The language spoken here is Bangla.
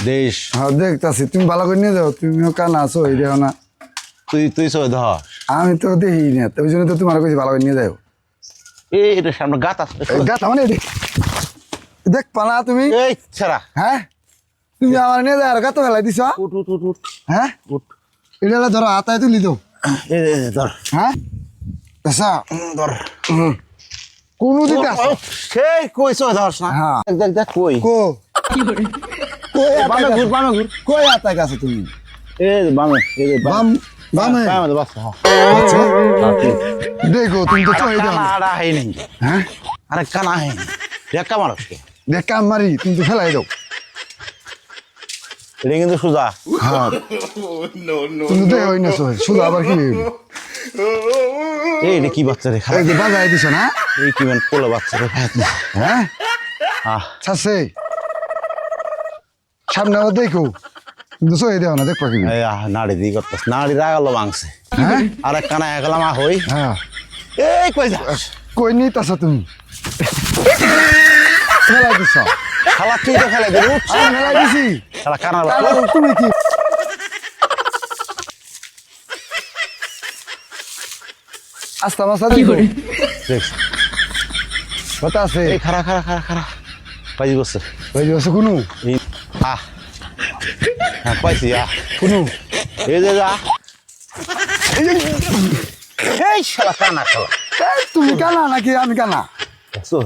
দেশ হ্যাঁ দেখতাছি তুমি ভালো করে নিয়ে যাও তুমিও কানা আছো এই দেখো না তুই সই ধর আমি তো দেখি না ওই জন্য তো তোমার কাছে ভালো করে নিয়ে যাও এই এটা সামনে গাত আছে গাছ মানে দেখ পানা তুমি এই ছাড়া হ্যাঁ তুমি আমার নিয়ে যাও আর গাছ ফেলাই দিছ উঠ উঠ উঠ উঠ হ্যাঁ উঠ এটা ধরো হাতায় তুলি দাও এই ধর হ্যাঁ আচ্ছা ধর কোনো দিকে আসো সেই কই সই ধরস না হ্যাঁ। দেখ দেখ দেখ কই কো কই বামে ঘুর বামে ঘুর কই হাতায় গেছো তুমি এই বামে এই বাম বামে বামে বাস আচ্ছা দেখো তুমি তো চলে যাও কানা है नहीं হ্যাঁ अरे काना है দেখা মানুষ কে দেখ কাম মারি তুমি তো ফেলাই দাও এটা কিন্তু সুজা হ্যাঁ তুমি তো হই না সই শুধু আবার কি হইল? এই এটা কি বাচ্চা রে এই যে বাজায় দিছ না এই কি মানে পোলা বাচ্চা রে হ্যাঁ আহ ছাড়ছে সামনে আবার দেখো কিন্তু সই দেও না দেখবা কি এই নাড়ি দি করতেছ নাড়ি রাগালো মাংসে হ্যাঁ আরে কানা একলা মা হই হ্যাঁ এই কই যা কই নিতাছ তুমি ফেলাই দিছ খালা তুই তো খেলে দে উঠ আমি ফেলাই দিছি শালা কানা তাহলে তুমি কি আস্তা মাসা দেখো দেখ কথা আছে এই খারা খারা খারা খারা পাই বসে ওই যে আছে কোনো এই আহ হ্যাঁ পাইছি কোনো এই যে যা এই শালা কানা খালা তুমি কানা নাকি আমি কানা সো